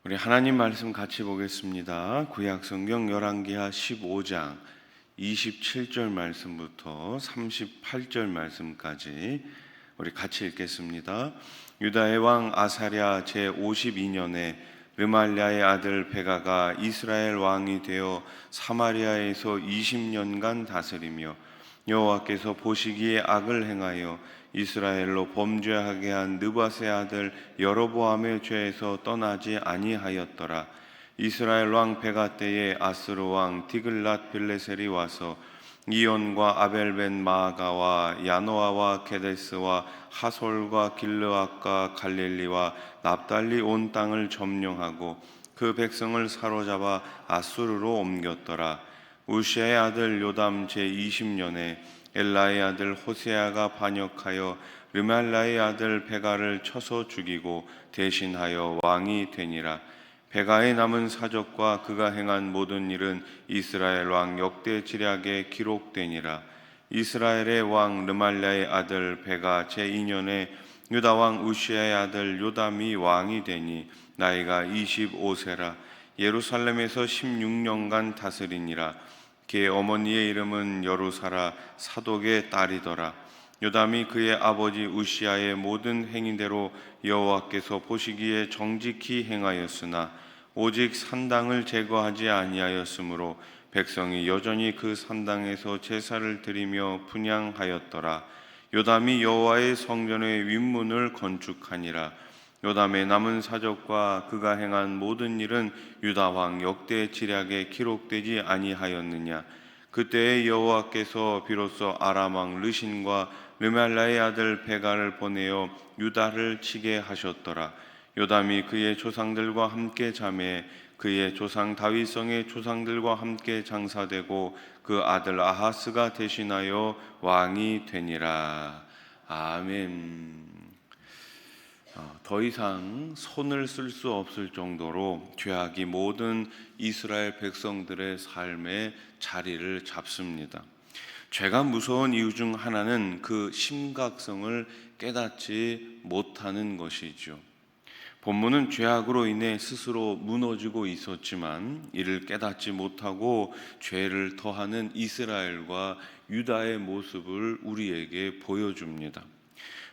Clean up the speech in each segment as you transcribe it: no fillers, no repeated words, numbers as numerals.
우리 하나님 말씀 같이 보겠습니다. 구약 성경 열왕기하 15장 27절 말씀부터 38절 말씀까지 우리 같이 읽겠습니다. 유다의 왕 아사랴 제52년에 르말랴의 아들 베가가 이스라엘 왕이 되어 사마리아에서 20년간 다스리며 여호와께서 보시기에 악을 행하여 이스라엘로 범죄하게 한 느밧의 아들 여로보암의 죄에서 떠나지 아니하였더라. 이스라엘 왕 베가 때에 아스루 왕 디글랏 빌레셀이 와서 이온과 아벨벤 마아가와 야노아와 게데스와 하솔과 길르앗과 갈릴리와 납달리 온 땅을 점령하고 그 백성을 사로잡아 아수르로 옮겼더라. 우시아의 아들 요담 제20년에 엘라의 아들 호세아가 반역하여 르말라의 아들 베가를 쳐서 죽이고 대신하여 왕이 되니라. 베가의 남은 사적과 그가 행한 모든 일은 이스라엘 왕 역대 지략에 기록되니라. 이스라엘의 왕 르말랴의 아들 베가 제2년에 유다 왕 우시아의 아들 요담이 왕이 되니 나이가 25세라. 예루살렘에서 16년간 다스리니라. 그의 어머니의 이름은 여루사라 사독의 딸이더라. 요담이 그의 아버지 우시아의 모든 행위대로 여호와께서 보시기에 정직히 행하였으나 오직 산당을 제거하지 아니하였으므로 백성이 여전히 그 산당에서 제사를 드리며 분향하였더라. 요담이 여호와의 성전의 윗문을 건축하니라. 요담의 남은 사적과 그가 행한 모든 일은 유다 왕 역대 지략에 기록되지 아니하였느냐. 그때에 여호와께서 비로소 아람 왕 르신과 르말라의 아들 베가를 보내어 유다를 치게 하셨더라. 요담이 그의 조상들과 함께 자매 그의 조상 다윗성의 조상들과 함께 장사되고 그 아들 아하스가 대신하여 왕이 되니라. 아멘. 더 이상 손을 쓸 수 없을 정도로 죄악이 모든 이스라엘 백성들의 삶에 자리를 잡습니다. 죄가 무서운 이유 중 하나는 그 심각성을 깨닫지 못하는 것이죠. 본문은 죄악으로 인해 스스로 무너지고 있었지만 이를 깨닫지 못하고 죄를 더하는 이스라엘과 유다의 모습을 우리에게 보여줍니다.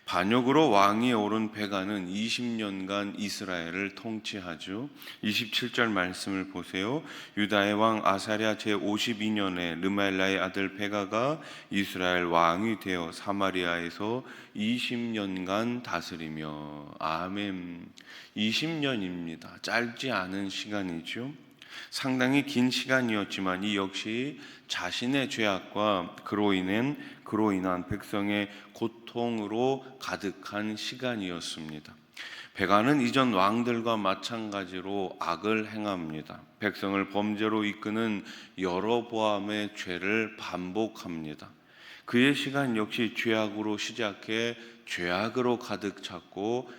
반역으로 왕위에 오른 베가는 20년간 이스라엘을 통치하죠. 27절 말씀을 보세요. 유다의 왕 아사랴 제52년에 르말라의 아들 베가가 이스라엘 왕이 되어 사마리아에서 20년간 다스리며. 아멘. 20년입니다. 짧지 않은 시간이죠. 상당히 긴 시간이었지만 이 역시 자신의 죄악과 그로 인한 백성의 고통으로 가득한 시간이었습니다. 베가는 이전 왕들과 마찬가지로 악을 행합니다. 백성을 범죄로 이끄는 여로보암의 죄를 반복합니다. 그의 시간 역시 죄악으로 시작해 죄악으로 가득 찼고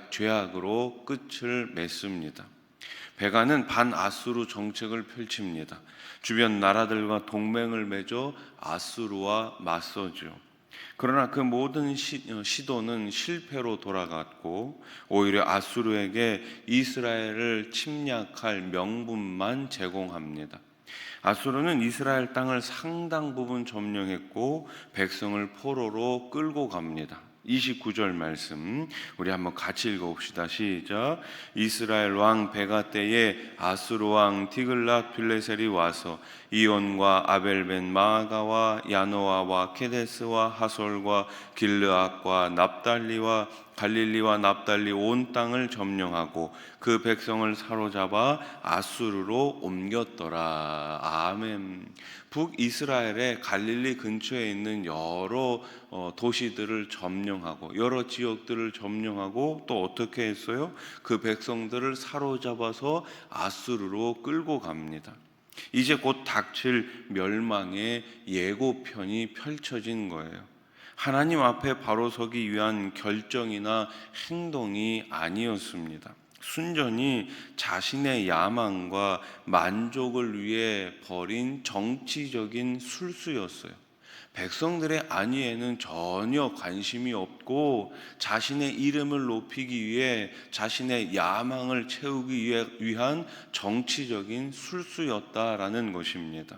죄악으로 끝을 맺습니다. 베가는 반아수르 정책을 펼칩니다. 주변 나라들과 동맹을 맺어 아수르와 맞서죠. 그러나 그 모든 시도는 실패로 돌아갔고 오히려 아수르에게 이스라엘을 침략할 명분만 제공합니다. 아수르는 이스라엘 땅을 상당 부분 점령했고 백성을 포로로 끌고 갑니다. 29절 말씀 우리 한번 같이 읽어봅시다. 시작. 이스라엘 왕 베가 때에 아수르 왕 디글랏 빌레셀이 와서 이온과 아벨벤 마아가와 야노아와 케데스와 하솔과 길르앗과 납달리와 갈릴리와 납달리 온 땅을 점령하고 그 백성을 사로잡아 아수르로 옮겼더라. 아멘. 북이스라엘의 갈릴리 근처에 있는 여러 도시들을 점령하고 여러 지역들을 점령하고 또 어떻게 했어요? 그 백성들을 사로잡아서 아수르로 끌고 갑니다. 이제 곧 닥칠 멸망의 예고편이 펼쳐진 거예요. 하나님 앞에 바로 서기 위한 결정이나 행동이 아니었습니다. 순전히 자신의 야망과 만족을 위해 벌인 정치적인 술수였어요. 백성들의 안위에는 전혀 관심이 없고 자신의 이름을 높이기 위해 자신의 야망을 채우기 위한 정치적인 술수였다라는 것입니다.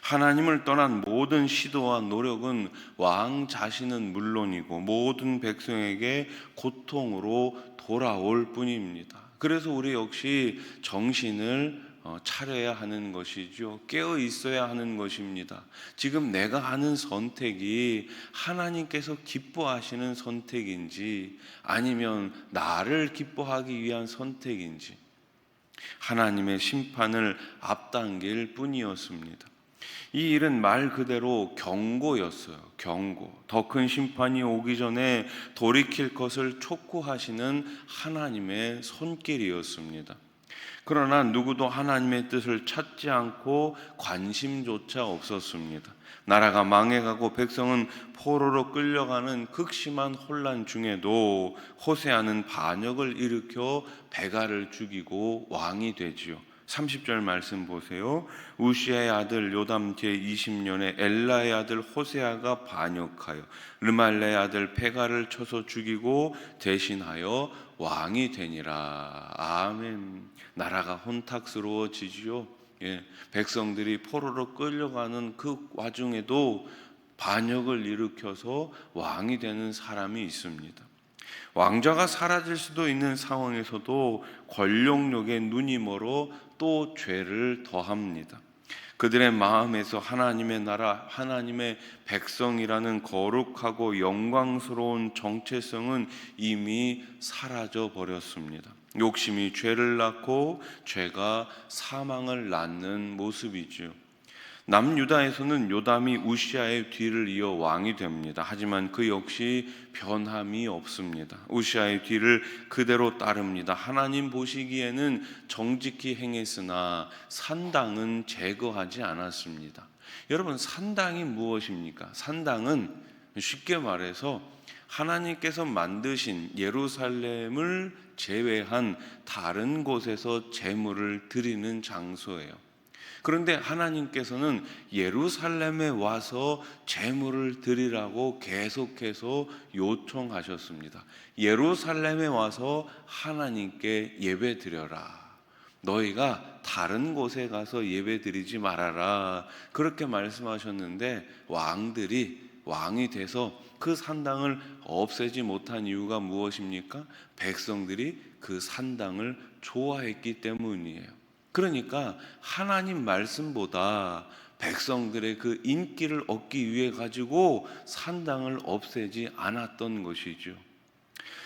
하나님을 떠난 모든 시도와 노력은 왕 자신은 물론이고 모든 백성에게 고통으로 돌아올 뿐입니다. 그래서 우리 역시 정신을 차려야 하는 것이죠. 깨어 있어야 하는 것입니다. 지금 내가 하는 선택이 하나님께서 기뻐하시는 선택인지 아니면 나를 기뻐하기 위한 선택인지 하나님의 심판을 앞당길 뿐이었습니다. 이 일은 말 그대로 경고였어요. 경고. 더 큰 심판이 오기 전에 돌이킬 것을 촉구하시는 하나님의 손길이었습니다. 그러나 누구도 하나님의 뜻을 찾지 않고 관심조차 없었습니다. 나라가 망해가고 백성은 포로로 끌려가는 극심한 혼란 중에도 호세아는 반역을 일으켜 베가를 죽이고 왕이 되지요. 30절 말씀 보세요. 우시아의 아들 요담 제20년에 엘라의 아들 호세아가 반역하여 르말레의 아들 베가를 쳐서 죽이고 대신하여 왕이 되니라. 아멘. 나라가 혼탁스러워지지요. 백성들이 포로로 끌려가는 그 와중에도 반역을 일으켜서 왕이 되는 사람이 있습니다. 왕좌가 사라질 수도 있는 상황에서도 권력욕에 눈이 멀어 또 죄를 더합니다. 그들의 마음에서 하나님의 나라, 하나님의 백성이라는 거룩하고 영광스러운 정체성은 이미 사라져 버렸습니다. 욕심이 죄를 낳고 죄가 사망을 낳는 모습이지요. 남유다에서는 요담이 우시아의 뒤를 이어 왕이 됩니다. 하지만 그 역시 변함이 없습니다. 우시아의 뒤를 그대로 따릅니다. 하나님 보시기에는 정직히 행했으나 산당은 제거하지 않았습니다. 여러분, 산당이 무엇입니까? 산당은 쉽게 말해서 하나님께서 만드신 예루살렘을 제외한 다른 곳에서 제물을 드리는 장소예요. 그런데 하나님께서는 예루살렘에 와서 제물을 드리라고 계속해서 요청하셨습니다. 예루살렘에 와서 하나님께 예배 드려라. 너희가 다른 곳에 가서 예배 드리지 말아라. 그렇게 말씀하셨는데 왕이 돼서 그 산당을 없애지 못한 이유가 무엇입니까? 백성들이 그 산당을 좋아했기 때문이에요. 그러니까 하나님 말씀보다 백성들의 그 인기를 얻기 위해 가지고 산당을 없애지 않았던 것이죠.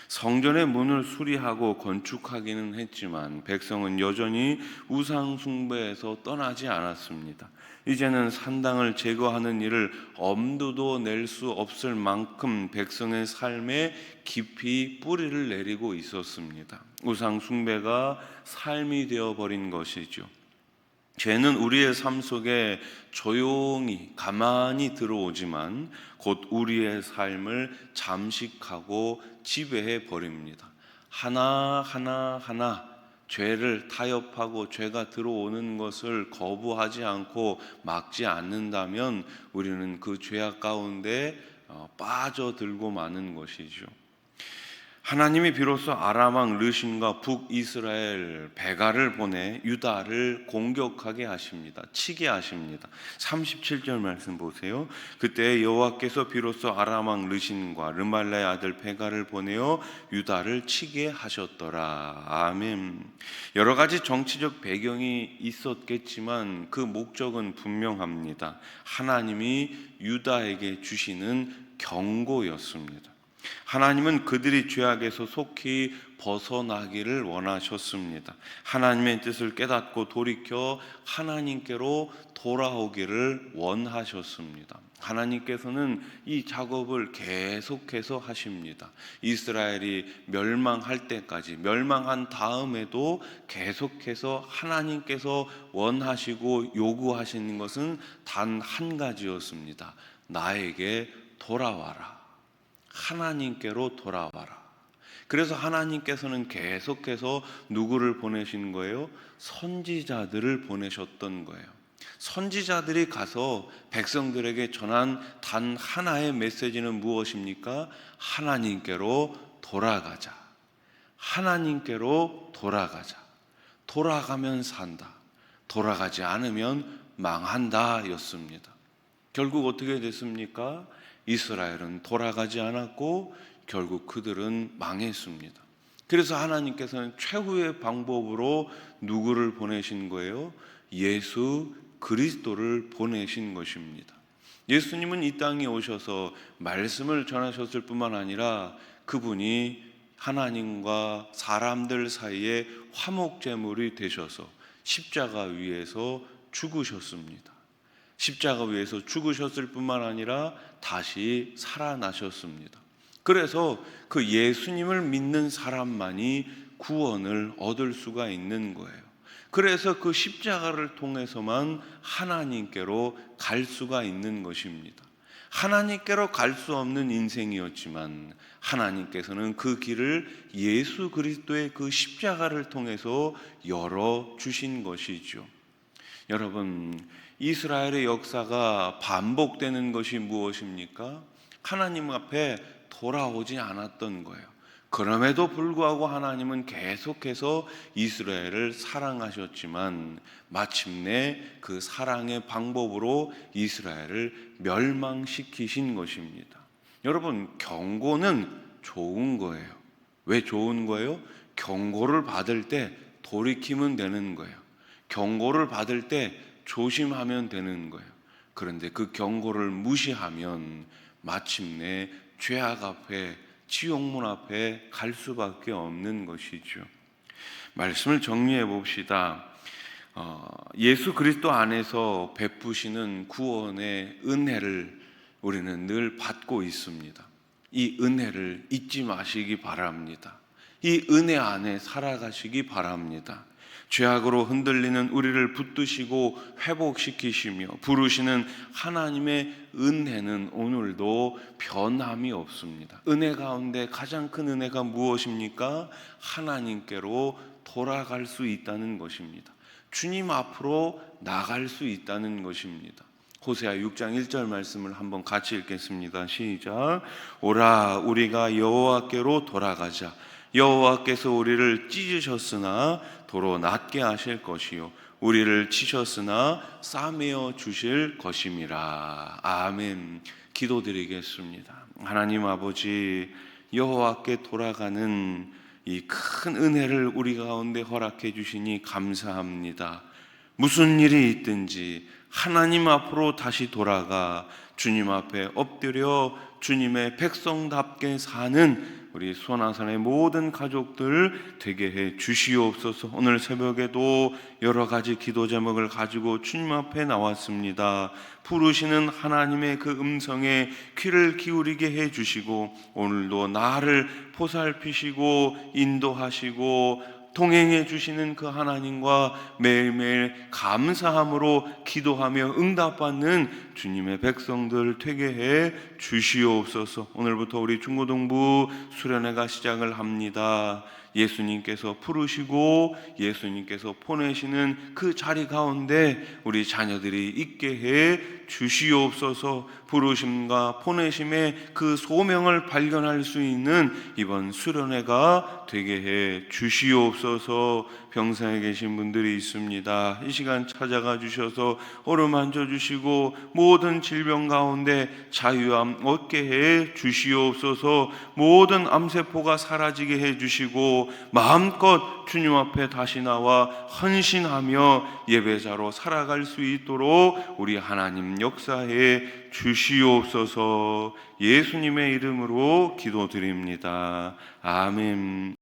성전의 문을 수리하고 건축하기는 했지만 백성은 여전히 우상 숭배에서 떠나지 않았습니다. 이제는 산당을 제거하는 일을 엄두도 낼 수 없을 만큼 백성의 삶에 깊이 뿌리를 내리고 있었습니다. 우상 숭배가 삶이 되어버린 것이죠. 죄는 우리의 삶 속에 조용히 가만히 들어오지만 곧 우리의 삶을 잠식하고 지배해 버립니다. 하나 죄를 타협하고 죄가 들어오는 것을 거부하지 않고 막지 않는다면 우리는 그 죄악 가운데 빠져들고 마는 것이죠. 하나님이 비로소 아람 왕 르신과 북이스라엘 베가를 보내 유다를 공격하게 하십니다. 치게 하십니다. 37절 말씀 보세요. 그때 여호와께서 비로소 아람 왕 르신과 르말라의 아들 베가를 보내어 유다를 치게 하셨더라. 아멘. 여러 가지 정치적 배경이 있었겠지만 그 목적은 분명합니다. 하나님이 유다에게 주시는 경고였습니다. 하나님은 그들이 죄악에서 속히 벗어나기를 원하셨습니다. 하나님의 뜻을 깨닫고 돌이켜 하나님께로 돌아오기를 원하셨습니다. 하나님께서는 이 작업을 계속해서 하십니다. 이스라엘이 멸망할 때까지, 멸망한 다음에도 계속해서 하나님께서 원하시고 요구하시는 것은 단 한 가지였습니다. 나에게 돌아와라. 하나님께로 돌아와라. 그래서 하나님께서는 계속해서 누구를 보내신 거예요? 선지자들을 보내셨던 거예요. 선지자들이 가서 백성들에게 전한 단 하나의 메시지는 무엇입니까? 하나님께로 돌아가자. 하나님께로 돌아가자. 돌아가면 산다. 돌아가지 않으면 망한다 였습니다. 결국 어떻게 됐습니까? 이스라엘은 돌아가지 않았고 결국 그들은 망했습니다. 그래서 하나님께서는 최후의 방법으로 누구를 보내신 거예요? 예수 그리스도를 보내신 것입니다. 예수님은 이 땅에 오셔서 말씀을 전하셨을 뿐만 아니라 그분이 하나님과 사람들 사이에 화목제물이 되셔서 십자가 위에서 죽으셨습니다. 십자가 위에서 죽으셨을 뿐만 아니라 다시 살아나셨습니다. 그래서 그 예수님을 믿는 사람만이 구원을 얻을 수가 있는 거예요. 그래서 그 십자가를 통해서만 하나님께로 갈 수가 있는 것입니다. 하나님께로 갈 수 없는 인생이었지만 하나님께서는 그 길을 예수 그리스도의 그 십자가를 통해서 열어주신 것이죠. 여러분, 이스라엘의 역사가 반복되는 것이 무엇입니까? 하나님 앞에 돌아오지 않았던 거예요. 그럼에도 불구하고 하나님은 계속해서 이스라엘을 사랑하셨지만 마침내 그 사랑의 방법으로 이스라엘을 멸망시키신 것입니다. 여러분, 경고는 좋은 거예요. 왜 좋은 거예요? 경고를 받을 때 돌이키면 되는 거예요. 경고를 받을 때 조심하면 되는 거예요. 그런데 그 경고를 무시하면 마침내 죄악 앞에, 지옥문 앞에 갈 수밖에 없는 것이죠. 말씀을 정리해 봅시다. 예수 그리스도 안에서 베푸시는 구원의 은혜를 우리는 늘 받고 있습니다. 이 은혜를 잊지 마시기 바랍니다. 이 은혜 안에 살아가시기 바랍니다. 죄악으로 흔들리는 우리를 붙드시고 회복시키시며 부르시는 하나님의 은혜는 오늘도 변함이 없습니다. 은혜 가운데 가장 큰 은혜가 무엇입니까? 하나님께로 돌아갈 수 있다는 것입니다. 주님 앞으로 나갈 수 있다는 것입니다. 호세아 6장 1절 말씀을 한번 같이 읽겠습니다. 시작. 오라 우리가 여호와께로 돌아가자. 여호와께서 우리를 찢으셨으나 도로 낫게 하실 것이요 우리를 치셨으나 싸매어 주실 것임이라. 아멘. 기도드리겠습니다. 하나님 아버지, 여호와께 돌아가는 이 큰 은혜를 우리 가운데 허락해 주시니 감사합니다. 무슨 일이 있든지 하나님 앞으로 다시 돌아가 주님 앞에 엎드려 주님의 백성답게 사는 우리 수원아산의 모든 가족들 되게 해 주시옵소서. 오늘 새벽에도 여러 가지 기도 제목을 가지고 주님 앞에 나왔습니다. 부르시는 하나님의 그 음성에 귀를 기울이게 해 주시고 오늘도 나를 보살피시고 인도하시고 동행해 주시는 그 하나님과 매일매일 감사함으로 기도하며 응답받는 주님의 백성들 되게 해 주시옵소서. 오늘부터 우리 중고등부 수련회가 시작을 합니다. 예수님께서 부르시고 예수님께서 보내시는 그 자리 가운데 우리 자녀들이 있게 해 주시옵소서. 부르심과 보내심의 그 소명을 발견할 수 있는 이번 수련회가 되게 해 주시옵소서. 병상에 계신 분들이 있습니다. 이 시간 찾아가 주셔서 어루만져 주시고 모든 질병 가운데 자유함 얻게 해 주시옵소서. 모든 암세포가 사라지게 해 주시고 마음껏 주님 앞에 다시 나와 헌신하며 예배자로 살아갈 수 있도록 우리 하나님 역사해 주시옵소서. 예수님의 이름으로 기도드립니다. 아멘.